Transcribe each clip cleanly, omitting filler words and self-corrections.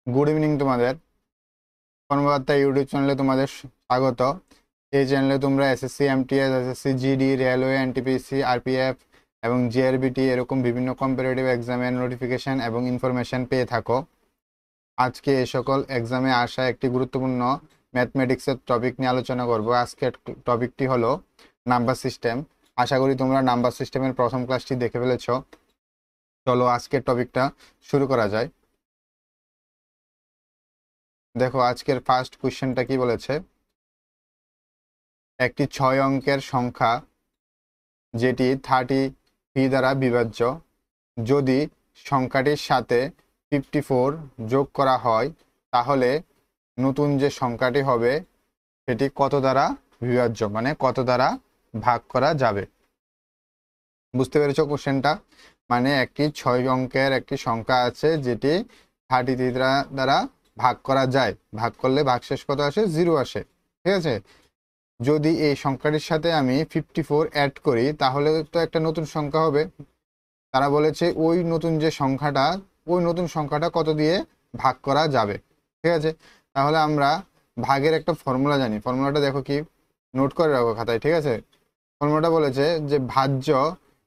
Good evening তোমাদের। কর্মকর্তা YouTube চ্যানেলে তোমাদের স্বাগত। এই চ্যানেলে তোমরা SSC, MTS, SSC GD, railway, NTPC, RPF এবং জিআরবিটি এরকম বিভিন্ন কম্পিটিটিভ এক্সামের নোটিফিকেশন এবং ইনফরমেশন পেয়ে থাকো। আজকে এই সকল এক্সামে আসা একটি গুরুত্বপূর্ণ ম্যাথমেটিক্সের টপিক নিয়ে আলোচনা করব। আজকের টপিকটি হলো নাম্বার সিস্টেম। আশা করি তোমরা নাম্বার সিস্টেমের প্রথম ক্লাসটি দেখে ফেলেছ। চলো আজকের টপিকটা শুরু করা যায়। দেখো আজকের ফার্স্ট কোশ্চেনটা কি বলেছে। একটি 6 অঙ্কের সংখ্যা যেটি 33 দ্বারা বিভাজ্য, যদি সংখ্যাটির সাথে 54 যোগ করা হয় তাহলে নতুন যে সংখ্যাটি হবে সেটি কত দ্বারা বিভাজ্য, মানে কত দ্বারা ভাগ করা যাবে। বুঝতে পেরেছো কোশ্চেনটা? মানে একটি 6 অঙ্কের একটি সংখ্যা আছে যেটি 33 দ্বারা ভাগ করা যায়, ভাগ করলে ভাগশেষ কত আসে? 0 আসে। ঠিক আছে, যদি এই সংখ্যাটির সাথে আমি 54 অ্যাড করি তাহলে তো একটা নতুন সংখ্যা হবে। তারা বলেছে ওই নতুন সংখ্যাটা কত দিয়ে ভাগ করা যাবে। ঠিক আছে, তাহলে আমরা ভাগের একটা ফর্মুলা জানি। ফর্মুলাটা দেখো, কি নোট করে রাখো খাতায়। ঠিক আছে, ফর্মুলাটা বলেছে যে ভাজ্য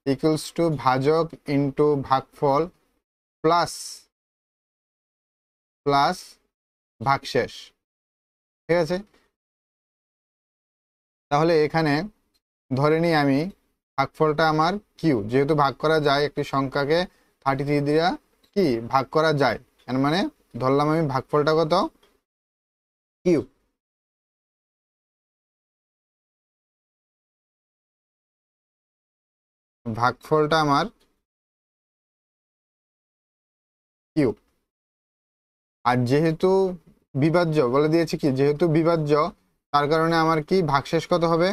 ইকুয়ালস টু ভাজক ইন্টু ভাগফল প্লাস ভাগশেষ। ঠিক আছে, তাহলে এখানে ধরে নিই আমি ভাগফলটা আমার কিউ, যেহেতু ভাগ করা যায় একটি সংখ্যাকে 33 দিয়ে কি ভাগ করা যায়, এর মানে ধরলাম আমি ভাগফলটা কত? কিউ। ভাগফলটা আমার কিউ। আর যেহেতু বিভাজ্য বলে দিয়েছে, কি যেহেতু বিভাজ্য তার কারণে আমার কি ভাগশেষ কত হবে?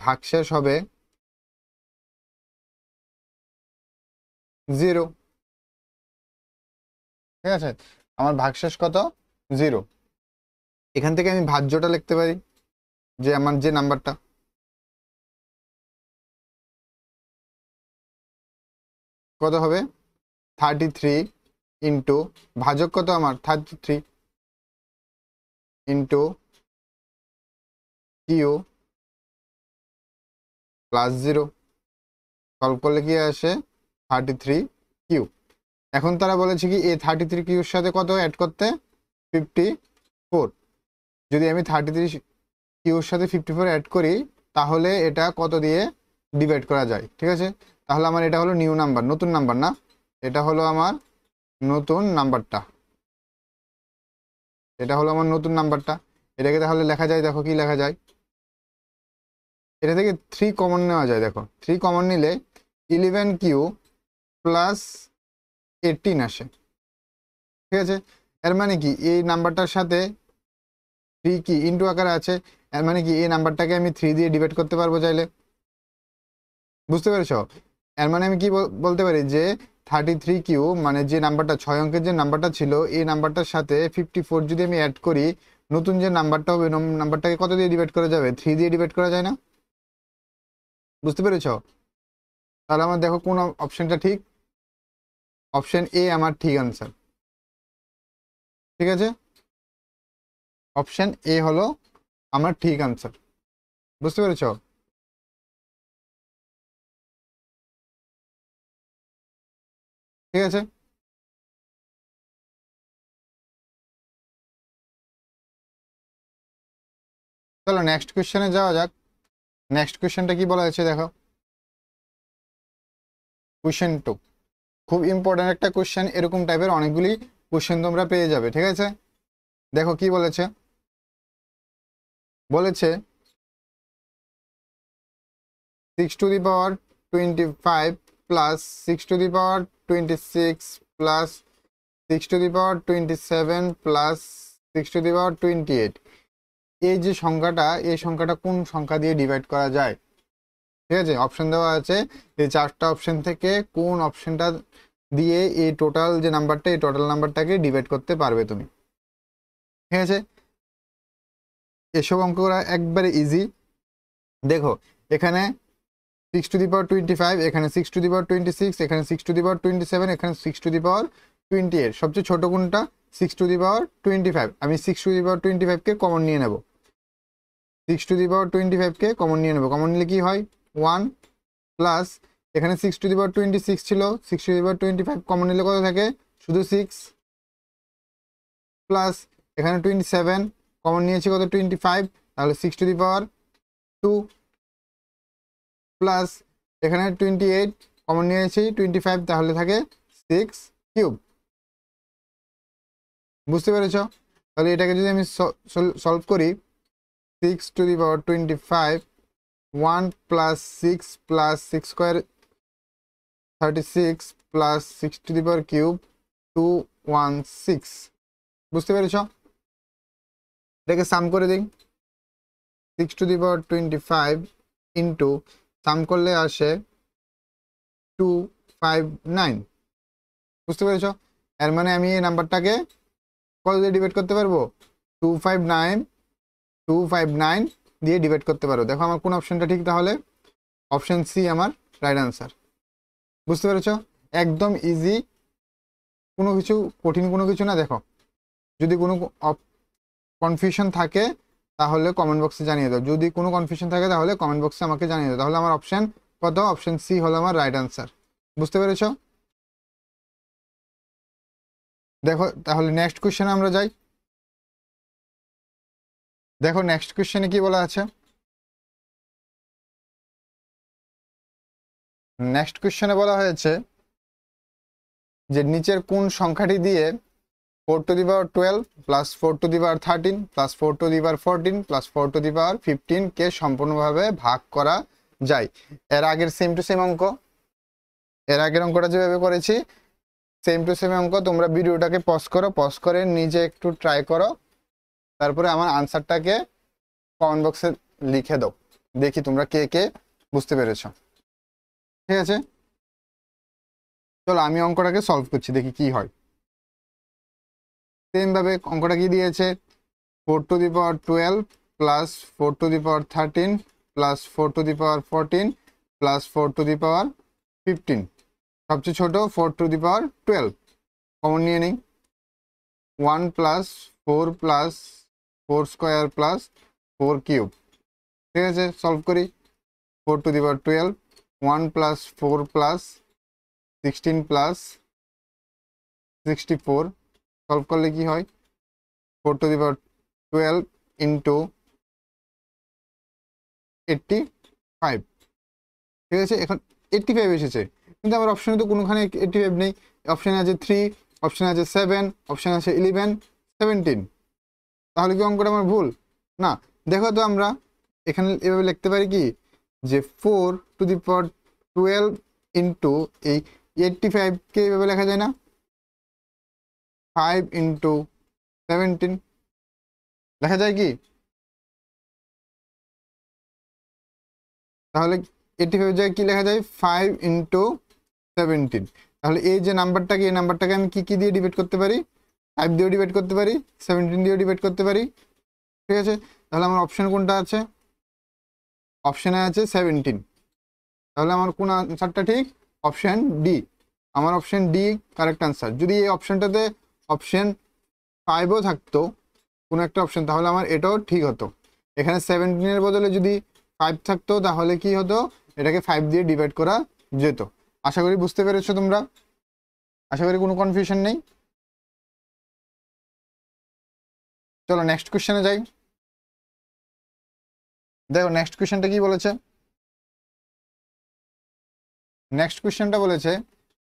ভাগশেষ হবে 0। ঠিক আছে, আমার ভাগশেষ কত? 0। এখান থেকে আমি ভাজ্যটা লিখতে পারি, যে আমার যে নাম্বারটা কত হবে 33 ইন্টু ভাজক কত আমার 33 ইন্টু কিউ প্লাস 0। সলভ করলে কি আসে? 33 কিউ। এখন তারা বলেছে কি এই 33 কিউর সাথে কত অ্যাড করতে? 54। যদি আমি 33 কিউর সাথে 54 অ্যাড করি তাহলে এটা কত দিয়ে ডিভাইড করা যায়? ঠিক আছে, তাহলে আমার এটা হলো নিউ নাম্বার, নতুন নাম্বার না, এটা হলো আমার নতুন নাম্বারটা। এটা হলো আমার নতুন নাম্বারটা। এটাকে তাহলে লেখা যায়, দেখো কি লেখা যায়। এটা থেকে 3 কমন নেওয়া যায়। দেখো 3 কমন নিলে 11 কিউ প্লাস 18 আসে। ঠিক আছে, এর মানে কি এই নাম্বারটার সাথে 3 কি ইন্টু আকারে আছে, এর মানে কি এই নাম্বারটাকে আমি 3 দিয়ে ডিভাইড করতে পারবো চাইলে। বুঝতে পেরেছ? এর মানে আমি কি বলতে পারি যে 33 কিউ মানে যে নাম্বারটা 6 অঙ্কের যে নাম্বারটা ছিল এই নাম্বারটার সাথে 54 যদি আমি অ্যাড করি, নতুন যে নাম্বারটা হবে নাম্বারটাকে কত দিয়ে ডিভাইড করা যাবে? 3 দিয়ে ডিভাইড করা যায় না? বুঝতে পেরেছ? তাহলে আমার দেখো কোন অপশনটা ঠিক। অপশন এ আমার ঠিক আনসার। ঠিক আছে, অপশন এ হলো আমার ঠিক আনসার। বুঝতে পেরেছ? ঠিক আছে, চলো নেক্সট কোয়েশ্চেনে যাওয়া যাক। নেক্সট কোয়েশ্চেনটা কি বলা হয়েছে দেখো, কোয়েশ্চেন 2। খুব ইম্পর্টেন্ট একটা কোয়েশ্চেন, এরকম টাইপের অনেকগুলি কোয়েশ্চেন তোমরা পেয়ে যাবে। ঠিক আছে, দেখো কি বলেছে। বলেছে 6 to the power 25 plus 6 to the power 26 plus 6 to the power 27 plus 6 to the power 28, এই যে সংখ্যাটা, এই সংখ্যাটা কোন সংখ্যা দিয়ে ডিভাইড করা যায়? ঠিক আছে, অপশন দেওয়া আছে, এই 4টা অপশন থেকে কোন অপশনটা দিয়ে এই টোটাল যে নাম্বারটা, এই টোটাল নাম্বারটাকে ডিভাইড করতে পারবে তুমি। ঠিক আছে, এসব অঙ্ক করা একবারে ইজি। দেখো এখানে 6 টু দি পাওয়ার 25, এখানে 6 টু দি পাওয়ার 26, এখানে 6 টু দি পাওয়ার 27, এখানে 6 টু দি পাওয়ার 28, সবচেয়ে ছোট কোনটা? 6^25। আমি 6^25 কে কমন নিয়ে নেব, 6^25 কে কমন নিয়ে নেব। কমন নিলে কি হয়? 1 প্লাস এখানে 6^26 ছিল, 6^25 কমন নিলে কত থাকে? শুধু 6 প্লাস এখানে 27 কমন নিয়েছি কত? 25, তাহলে 6^2 প্লাস এখানে 28 কমন নিয়েছি 25, তাহলে থাকে 6^3। বুঝতে পেরেছ? তাহলে এটাকে যদি আমি সলভ করি, 6^25, 1 প্লাস 6 প্লাস 6 স্কোয়ার 36 প্লাস 6^3 216। বুঝতে পেরেছ? এটাকে সাম করে দিই, 6^25 ইন্টু সাম করলে আসে 259। বুঝতে পেরেছ? এর মানে আমি এই নাম্বারটাকে কত দিয়ে ডিভাইড করতে পারবো? 259 দিয়ে ডিভাইড করতে পারো। দেখো আমার কোন অপশনটা ঠিক? তাহলে অপশন সি আমার রাইট আনসার। বুঝতে পেরেছ? একদম ইজি, কোনো কিছু কঠিন কোনো কিছু না। দেখো যদি কোনো কনফিউশন থাকে তাহলে কমেন্ট বক্সে জানিয়ে দাও, যদি কোনো কনফিউশন থাকে তাহলে কমেন্ট বক্সে আমাকে জানিয়ে দাও। তাহলে আমার অপশন কত? অপশন সি হলো আমার রাইট আনসার। বুঝতে পেরেছ? দেখো তাহলে নেক্সট কোশ্চেনে আমরা যাই। দেখো নেক্সট কোশ্চেনে কি বলা আছে। নেক্সট কোশ্চেনে বলা হয়েছে যে নিচের কোন সংখ্যাটি দিয়ে 4^12 প্লাস 4^13 প্লাস 4^14 প্লাস 4^15 কে সম্পূর্ণভাবে ভাগ করা যায়। এর আগের সেম টু সেম অঙ্ক, এর আগের অঙ্কটা যেভাবে করেছি সেম টু সেম অঙ্ক। তোমরা ভিডিওটাকে পজ করো, পজ করে নিজে একটু ট্রাই করো, তারপরে আমার আনসারটাকে কমেন্ট বক্সে লিখে দাও, দেখি তোমরা কে কে বুঝতে পেরেছ। ঠিক আছে, চলো আমি অঙ্কটাকে সলভ করছি, দেখি কি হয়। সেম ভাবে অঙ্কটা কি দিয়েছে? 4^12 প্লাস 4^13 প্লাস 4^14 প্লাস 4^15। সবচেয়ে ছোট 4^12 কমন নিয়ে নিই, 1 প্লাস 4 প্লাস 4 স্কোয়ার প্লাস 4^3। ঠিক আছে, সলভ করি। 4^12, 1 প্লাস 4 প্লাস 16 প্লাস 64। সলভ করলে কি হয়? 4^12 ইন্টু 85। ঠিক আছে, এখন 85 এসেছে, কিন্তু আমার অপশনে তো কোনোখানে 85 নেই। অপশানে আছে 3, অপশানে আছে 7, অপশানে আছে 11, 17। তাহলে কি অঙ্কটা আমার ভুল? না। দেখো তো আমরা এখানে এভাবে লিখতে পারি কি, যে 4^12 ইন্টু এই 85কে এভাবে লেখা যায় না? 5 ইন্টু 17 লেখা যায় কি? তাহলে 85 জায়গায় কি লেখা যায়? 5 ইন্টু 17। তাহলে এই যে নাম্বারটাকে, এই নাম্বারটাকে আমি কি কি দিয়ে ডিভাইড করতে পারি? 5 দিয়েও ডিভাইড করতে পারি, 17 দিয়েও ডিভাইড করতে পারি। ঠিক আছে, তাহলে আমার অপশন কোনটা আছে? অপশানে আছে 17। তাহলে আমার কোন আনসারটা ঠিক? Option D. আমার অপশন ডি কারেক্ট আনসার। যদি এই অপশনটাতে অপশন 5ও থাকতো কোনো একটা অপশন, তাহলে আমার এটাও ঠিক হতো। এখানে 17-এর বদলে যদি 5 থাকতো তাহলে কি হতো? এটাকে 5 দিয়ে ডিভাইড করা যেত। আশা করি বুঝতে পেরেছো তোমরা, আশা করি কোনো কনফিউশন নেই। চলো নেক্সট কোশ্চেনে যাই। দেখো নেক্সট কোশ্চেনটা কি বলেছে। নেক্সট কোশ্চেনটা বলেছে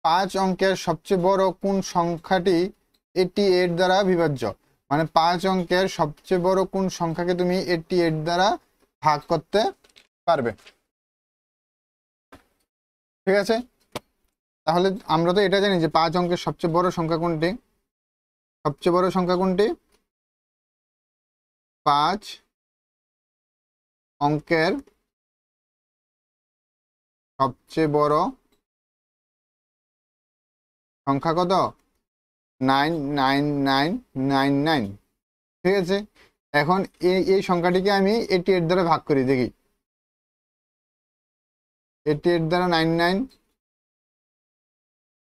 5 অঙ্কের সবচেয়ে বড় কোন সংখ্যাটি 88 দ্বারা বিভাজ্য। মানে 5 অঙ্কের সবচেয়ে বড় কোন সংখ্যাকে তুমি 88 দ্বারা ভাগ করতে পারবে। ঠিক আছে, তাহলে আমরা তো এটা জানি যে 5 অঙ্কের সবচেয়ে বড় সংখ্যা কোনটি? সবচেয়ে বড় সংখ্যা কোনটি? 5 অঙ্কের সবচেয়ে বড় সংখ্যা কত? 99999। ঠিক আছে, এখন এই সংখ্যাটিকে আমি 88 দ্বারা ভাগ করি, দেখি 88 দ্বারা 99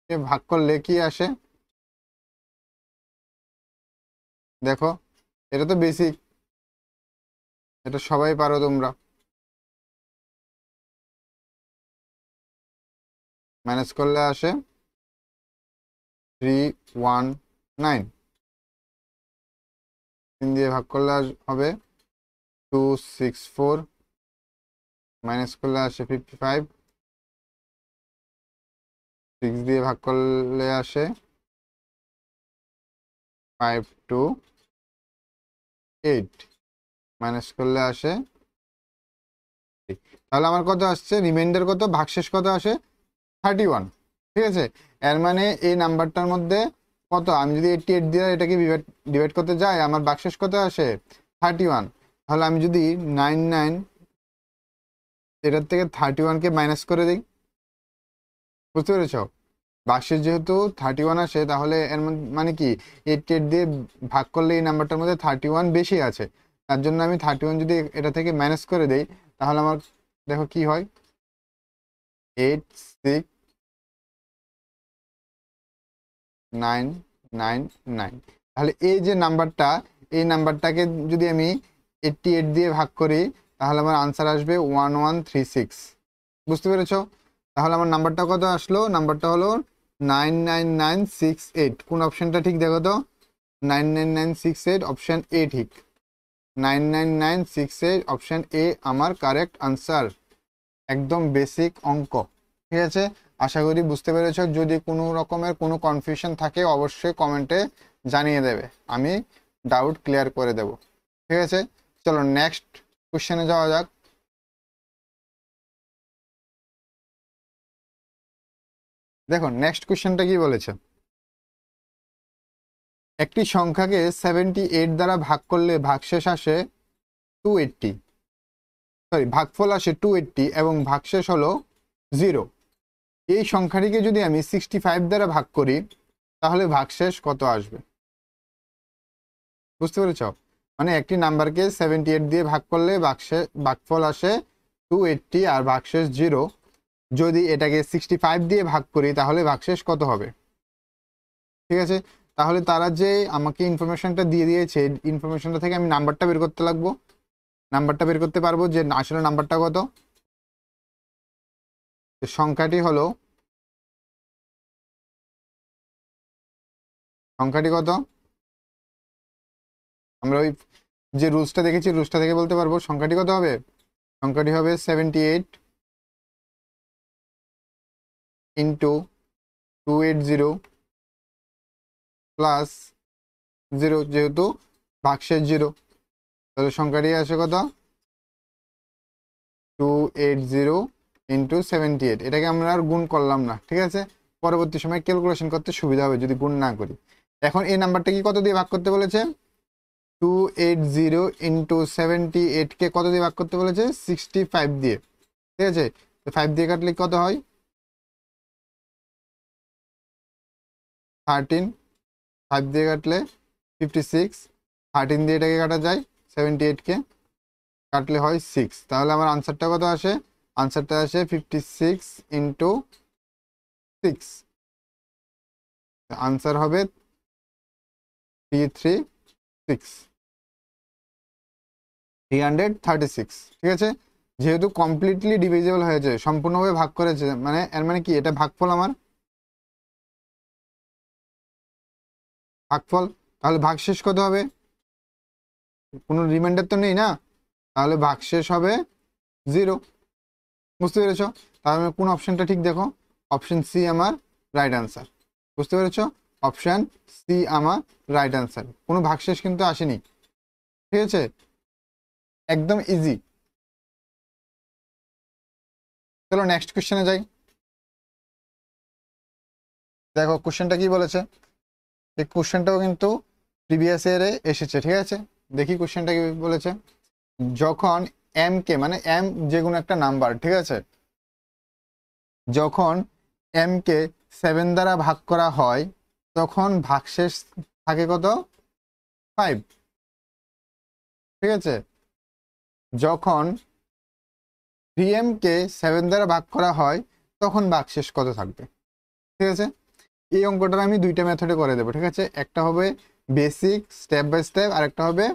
কে ভাগ করলে কি আসে? দেখো এটা তো বেসিক, এটা সবাই পারো তোমরা। মাইনাস করলে আসে 319, 3 দিয়ে ভাগ করলে হবে 264, মাইনাস করলে আসে 55, 6 দিয়ে ভাগ করলে আসে 528, মাইনাস করলে আসে। তাহলে আমার কত আসছে, রিমাইন্ডার কত, ভাগশেষ কত আসে 31। ঠিক আছে, এর মানে এই নাম্বারটার মধ্যে কত, আমি যদি 88 দিয়ে এটাকে ডিভাইড করতে যাই, আমার ভাগশেষ কত আসে 31। তাহলে আমি যদি 99 এটার থেকে 31কে মাইনাস করে দিই, বুঝতে পেরেছ, ভাগশেষ যেহেতু 31 আসে, তাহলে এর মানে কি 88 দিয়ে ভাগ করলে এই নাম্বারটার মধ্যে 31 বেশি আছে, তার জন্য আমি 31 যদি এটা থেকে মাইনাস করে দেই, তাহলে আমার দেখো কি হয় 86999। তাহলে এই যে নাম্বারটা, এই নাম্বারটাকে যদি আমি 88 দিয়ে ভাগ করি, তাহলে আমার আনসার আসবে 1136। বুঝতে পেরেছ, তাহলে আমার নাম্বারটা কত আসলো, নাম্বারটা হলো 99968। কোন অপশনটা ঠিক দেখো তো, 99968 অপশন এ ঠিক, 99968 অপশন এ আমার কারেক্ট আনসার। একদম বেসিক অঙ্ক। ঠিক আছে, আশা করি বুঝতে পেরেছ। যদি কোনো রকমের কোনো কনফিউশন থাকে অবশ্যই কমেন্টে জানিয়ে দেবে, আমি ডাউট ক্লিয়ার করে দেব। ঠিক আছে, চলো নেক্সট কোশ্চেনে যাওয়া যাক। দেখো নেক্সট কোশ্চেনটা কি বলেছে, একটি সংখ্যাকে 78 দ্বারা ভাগ করলে ভাগশেষ আসে 280, ভাগফল আসে 280 এবং ভাগশেষ হলো 0। এই সংখ্যাটিকে যদি আমি 65 দ্বারা ভাগ করি, তাহলে ভাগশেষ কত আসবে। বুঝতে পেরেছ, মানে একটি নাম্বারকে 78 দিয়ে ভাগ করলে ভাগফল আসে 280 আর ভাগশেষ 0। যদি এটাকে 65 দিয়ে ভাগ করি, তাহলে ভাগশেষ কত হবে। ঠিক আছে, তাহলে তারা যে আমাকে ইনফরমেশনটা দিয়ে দিয়েছে, ইনফরমেশনটা থেকে আমি নাম্বারটা বের করতে লাগবো। নাম্বারটা বের করতে পারবো যে আসলে নাম্বারটা কত, সংখ্যাটি হলো, সংখ্যাটি কত, আমরা ওই যে রুলসটা দেখেছি রুলসটা থেকে বলতে পারবো সংখ্যাটি কত হবে। সংখ্যাটি হবে 78 ইন্টু 280 প্লাস 0, যেহেতু ভাগশেষ 0, তাহলে সংখ্যাটি আসে কত 280 ইন্টু 78। এটাকে আমরা আর গুণ করলাম না, ঠিক আছে, পরবর্তী সময় ক্যালকুলেশন করতে সুবিধা হবে যদি গুণ না করি। এখন এই নাম্বারটা কি কত দিয়ে ভাগ করতে বলেছে, 280 ইন্টু 78 কে কত দিয়ে ভাগ করতে বলেছে, 65 দিয়ে। ঠিক আছে, 5 দিয়ে কাটলে কত হয় 13, 5 দিয়ে কাটলে 56, 13 দিয়ে এটাকে কাটা যায়, 78 কে কাটলে হয় 6। তাহলে আমার আনসারটা কত আসে, আনসারটা আসে 56 ইন্টু 6, আনসার হবে 336। ঠিক আছে, যেহেতু কমপ্লিটলি ডিভিজিবল হয়েছে, সম্পূর্ণভাবে ভাগ করেছে, মানে এর মানে কি এটা ভাগফল আমার ভাগফল। তাহলে ভাগশেষ কত হবে, কোনো রিমাইন্ডার তো নেই না, তাহলে ভাগশেষ হবে 0। বুঝতে পেরেছ, তাহলে কোন অপশনটা ঠিক দেখো, অপশন সি আমার রাইট আনসার। বুঝতে পেরেছ, অপশন সি আমার রাইট আনসার, কোনো ভাগশেষ কিন্তু আসেনি। ঠিক আছে, একদম ইজি। চলো নেক্সট কোশ্চেনে যাই। দেখো কোশ্চেনটা কি বলেছে, এই কোশ্চেনটাও কিন্তু প্রিভিয়াস ইয়ারে এসেছে। ঠিক আছে, দেখি কোশ্চেনটা কি বলেছে, যখন এম কে, মানে এম যে কোনো একটা নাম্বার, ঠিক আছে, যখন এম কে 7 দ্বারা ভাগ করা হয়, তখন ভাগশেষ থাকে কত 5। ঠিক আছে, যখন 3m কে 7 দ্বারা ভাগ করা হয়, তখন ভাগশেষ কত থাকবে। ঠিক আছে, এই অঙ্কটা আমি দুইটা মেথডে করে দেবো। ঠিক আছে, একটা হবে বেসিক, স্টেপ বাই স্টেপ, আর একটা হবে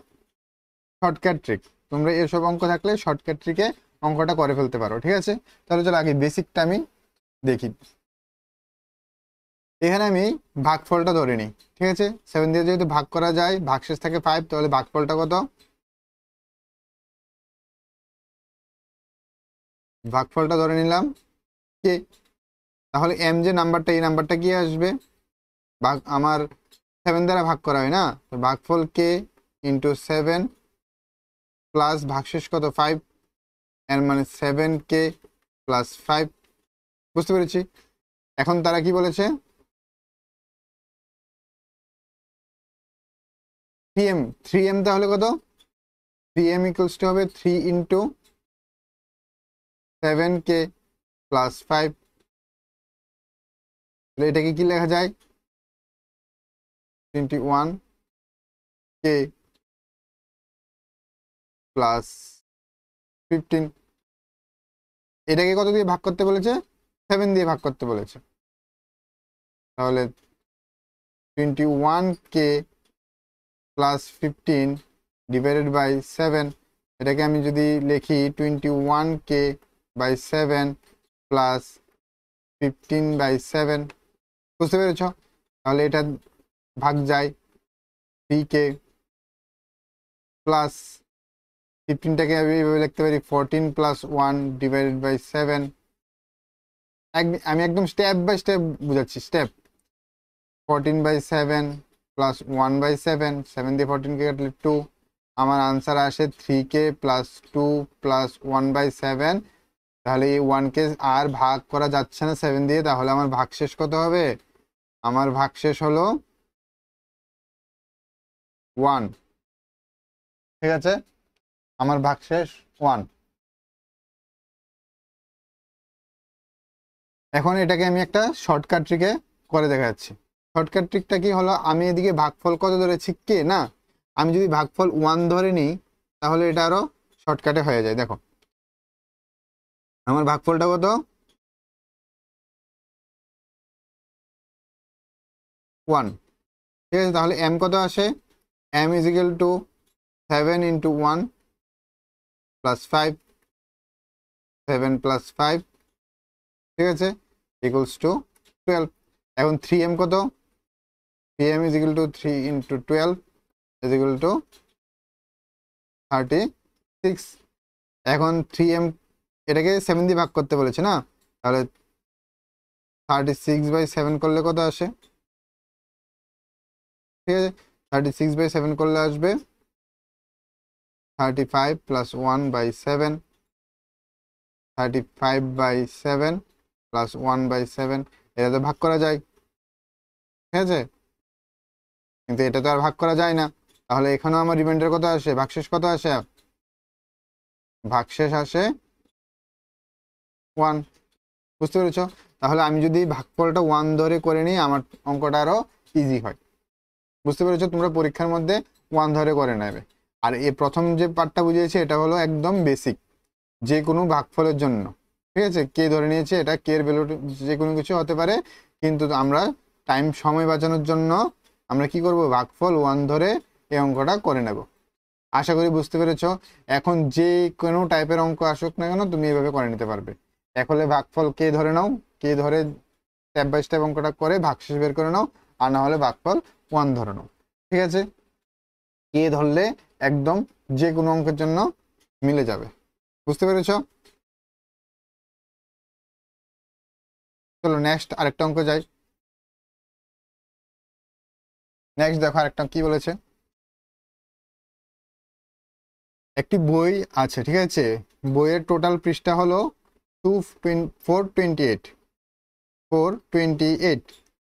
শর্টকাট ট্রিক। তোমরা এসব অঙ্ক থাকলে শর্টকাট ট্রিকে অঙ্কটা করে ফেলতে পারো, ঠিক আছে। তাহলে চলো আগে বেসিকটা আমি দেখি। এখানে আমি ভাগফলটা ধরে নিই, ঠিক আছে। 7 দিয়ে যেহেতু ভাগ করা যায়, ভাগশেষ থাকে 5, তাহলে ভাগফলটা কত? ভাগফলটা ধরে নিলাম কে। তাহলে এম যে নাম্বারটা, এই নাম্বারটা কি আসবে? ভাগ আমার 7 দ্বারা ভাগ করা হয় না, তো ভাগফল কে ইন্টু 7 প্লাস ভাগশেষ কত 5, এর মানে 7k প্লাস 5। বুঝতে পেরেছি। এখন তারা কি বলেছে? 3m তাহলে কত? 3m ইকুয়ালস টু হবে 3 ইন্টু 7k প্লাস 5। তাহলে এটাকে কি লেখা যায়? 21k plus 15। এটাকে কত দিয়ে ভাগ করতে বলেছে? 7 দিয়ে ভাগ করতে বলেছে। তাহলে 21k প্লাস 15 ডিভাইডেড বাই 7। এটাকে আমি যদি লিখি 21k বাই 7 প্লাস 15 বাই 7, বুঝতে পেরেছ? তাহলে এটা ভাগ যায় 3k প্লাস 15টাকে আমি এইভাবে লিখতে পারি 14 প্লাস 1 ডিভাইডেড বাই 7। আমি একদম স্টেপ বাই স্টেপ বুঝাচ্ছি। স্টেপ 14 বাই 7 প্লাস 1 বাই 7, 7 দিয়ে 14কে কাটলে 2। আমার আনসার আসে 3k প্লাস 2 প্লাস 1 বাই 7। তাহলে এই 1কে আর ভাগ করা যাচ্ছে না 7 দিয়ে, তাহলে আমার ভাগশেষ কত হবে? আমার ভাগশেষ হলো 1, ঠিক আছে। আমার ভাগশেষ 1। এখন এটাকে আমি একটা শর্টকাট ট্রিকে করে দেখাচ্ছি। শর্টকাট ট্রিকটা কি হলো? আমি এদিকে ভাগফল কত ধরেছি? কে না, আমি যদি ভাগফল 1 ধরে নিই তাহলে এটা আরো শর্টকাটে হয়ে যায়। দেখো আমার ভাগফলটা কত? 1, ঠিক আছে। তাহলে এম কত আসে? M is equal to 7 into 1 plus 5, 7 plus 5, ঠিক আছে, ইকুয়ালস টু 12। এখন 3m কত? 3m is equal two 3 into 12 is equal two 36। এখন 3m এটাকে 7 দিয়ে ভাগ করতে বলেছে না, তাহলে 36 বাই 7 করলে কত আসে? ঠিক আছে, 36 বাই 7 করলে আসবে 35 plus 1 by 7, 35 by 7 plus 1 by 7। এটা তো ভাগ করা যায়, ঠিক আছে, কিন্তু এটা তো আর ভাগ করা যায় না। তাহলে এখানেও আমার রিমাইন্ডার কত আসে? ভাগশেষ কত আসে? ভাগশেষ আসে 1। বুঝতে পেরেছ? তাহলে আমি যদি ভাগফলটা 1 ধরে করে নিই, আমার অঙ্কটা আরো ইজি হয়। বুঝতে পেরেছো? তোমরা পরীক্ষার মধ্যে 1 ধরে করে নেবে। আর এই প্রথম যে পার্টটা বুঝিয়েছি এটা হলো একদম বেসিক, যে কোনো ভাগফলের জন্য, ঠিক আছে। কে ধরে নিয়েছে, এটা কে এর ভ্যালু যে কোনো কিছু হতে পারে, কিন্তু আমরা সময় বাঁচানোর জন্য আমরা কি করব? ভাগফল 1 ধরে এই অঙ্কটা করে নেব। আশা করি বুঝতে পেরেছো। এখন যে কোনো টাইপের অঙ্ক আসুক না কেন তুমি এভাবে করে নিতে পারবে। এক হলে ভাগফল কে ধরে নাও, কে ধরে স্টেপ বাই স্টেপ অঙ্কটা করে ভাগশেষ বের করে নাও, আর না হলে ভাগফল 1 ধরে নাও, ঠিক আছে। কে ধরলে একদম যে কোনো অঙ্কের জন্য মিলে যাবে। বুঝতে পেরেছো? চলো নেক্সট আরেকটা অঙ্ক যাই। নেক্সট দেখো আরেকটা কি বলেছে। একটি বই আছে, ঠিক আছে, বইয়ের টোটাল পৃষ্ঠা হলো 428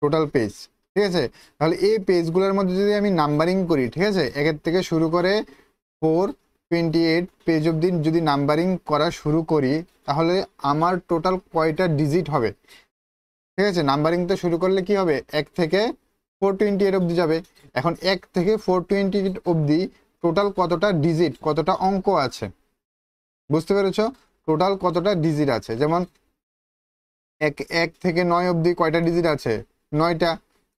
টোটাল পেজ, ঠিক আছে। তাহলে এই পেজগুলোর মধ্যে যদি আমি নাম্বারিং করি, ঠিক আছে, একের থেকে শুরু করে 428 পেজ অবধি যদি নাম্বারিং করা শুরু করি, তাহলে আমার টোটাল কয়টা ডিজিট হবে? ঠিক আছে, নাম্বারিংটা শুরু করলে কি হবে? 1 থেকে 428 অবধি যাবে। এখন 1 থেকে 428 অবধি টোটাল কতটা ডিজিট, কতটা অঙ্ক আছে? বুঝতে পেরেছ? টোটাল কতটা ডিজিট আছে? যেমন 1 থেকে 9 অবধি কয়টা ডিজিট আছে? 9টা।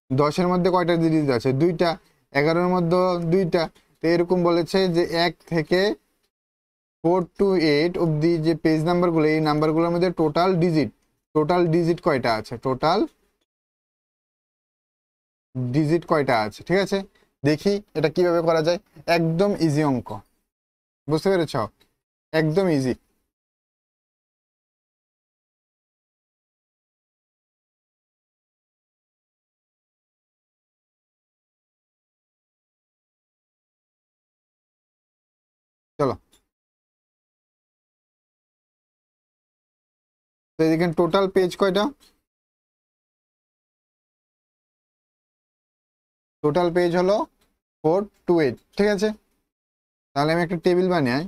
10-এর মধ্যে কয়টা ডিজিট আছে? 2টা। 11-এর মধ্যে 2টা। তো এরকম বলেছে যে 1 থেকে 4 to 8 অবধি যে পেজ নাম্বারগুলো, এই নাম্বারগুলোর মধ্যে টোটাল ডিজিট কয়টা আছে, কয়টা আছে। ঠিক আছে, দেখি এটা কিভাবে করা যায়। একদম ইজি অঙ্ক, বুঝতে পেরেছ? একদম ইজি। চলো, তো এদিকে টোটাল পেজ কয়টা? টোটাল পেজ হলো 4 to 8। ঠিক আছে, তাহলে আমি একটা টেবিল বানাই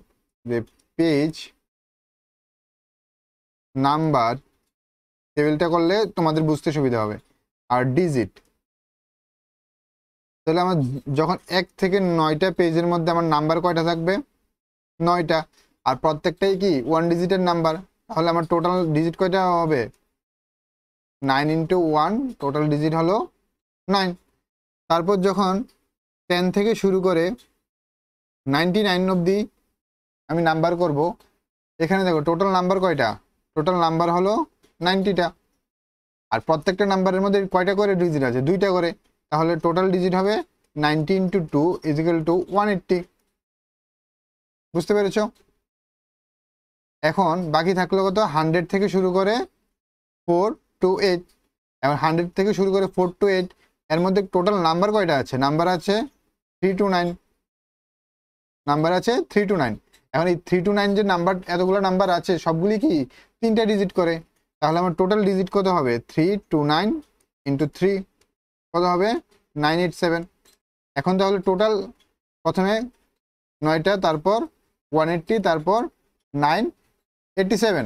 যে পেজ নাম্বার, টেবিলটা করলে তোমাদের বুঝতে সুবিধা হবে, আর ডিজিট। তাহলে আমার যখন 1 থেকে 9টা পেজের মধ্যে আমার নাম্বার কয়টা থাকবে? 9টা। আর প্রত্যেকটাই কি 1 ডিজিটের নাম্বার, তাহলে আমার টোটাল ডিজিট কয়টা হবে? 9 ইন্টু 1, টোটাল ডিজিট হলো 9। তারপর যখন 10 থেকে শুরু করে 99 অবধি আমি নাম্বার করব, এখানে দেখো টোটাল নাম্বার কয়টা? টোটাল নাম্বার হলো 90টা। আর প্রত্যেকটা নাম্বারের মধ্যে কয়টা করে ডিজিট আছে? 2টা করে। তাহলে টোটাল ডিজিট হবে 90 ইন্টু 2 ইজিক্যাল টু 180। বুঝতে পেরেছো? এখন বাকি থাকলো কত? 100 থেকে শুরু করে 4 to 8। এখন 100 থেকে শুরু করে 4 to 8, এর মধ্যে টোটাল নাম্বার কয়টা আছে? নাম্বার আছে 3 to 9। নাম্বার আছে 3 to 9। এখন এই 3 to 9 যে নাম্বার, এতগুলো নাম্বার আছে সবগুলি কি 3টা ডিজিট করে। তাহলে আমার টোটাল ডিজিট কত হবে? 3 to 9 ইন্টু 3 কত হবে? 987। এখন তাহলে টোটাল প্রথমে 9টা, তারপর 180, তারপর 987।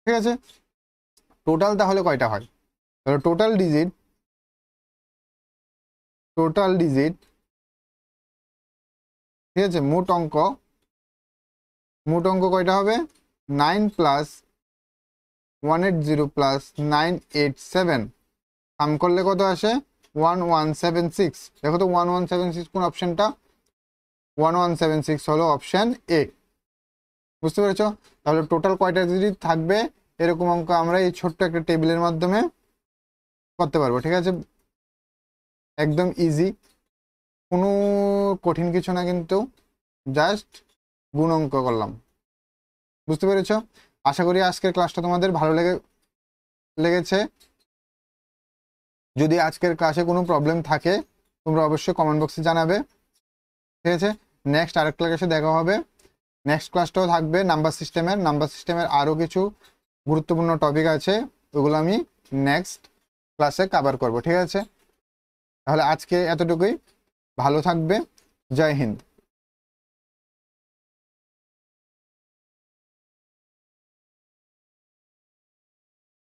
ঠিক আছে, টোটাল তাহলে কয়টা হয়? তাহলে টোটাল ডিজিট ঠিক আছে, মোট অঙ্ক কয়টা হবে? 9 প্লাস 180 প্লাস 987 সাম করলে কত আসে? 1176। দেখো তো 1176 কোন অপশনটা? 1176 হলো অপশন এ। বুঝতে পেরেছো? তাহলে টোটাল কয়টা ডিজিট থাকবে এরকম অঙ্ক আমরা এই ছোট্ট একটা টেবিলের মাধ্যমে করতে পারবো। ঠিক আছে, একদম ইজি, কোনো কঠিন কিছু না, কিন্তু জাস্ট গুণ অঙ্ক করলাম। বুঝতে পেরেছো? আশা করি আজকের ক্লাসটা তোমাদের ভালো লেগেছে। যদি আজকের ক্লাসে কোনো প্রবলেম থাকে তোমরা অবশ্যই কমেন্ট বক্সে জানাবে। ঠিক আছে, নেক্সট আরেকটা ক্লাসে দেখা হবে। নেক্সট ক্লাসটাও থাকবে নাম্বার সিস্টেমের আরও কিছু গুরুত্বপূর্ণ টপিক আছে, ওগুলো আমি নেক্সট ক্লাসে কভার করব। ঠিক আছে, তাহলে আজকে এতটুকুই। ভালো থাকবে। জয় হিন্দ।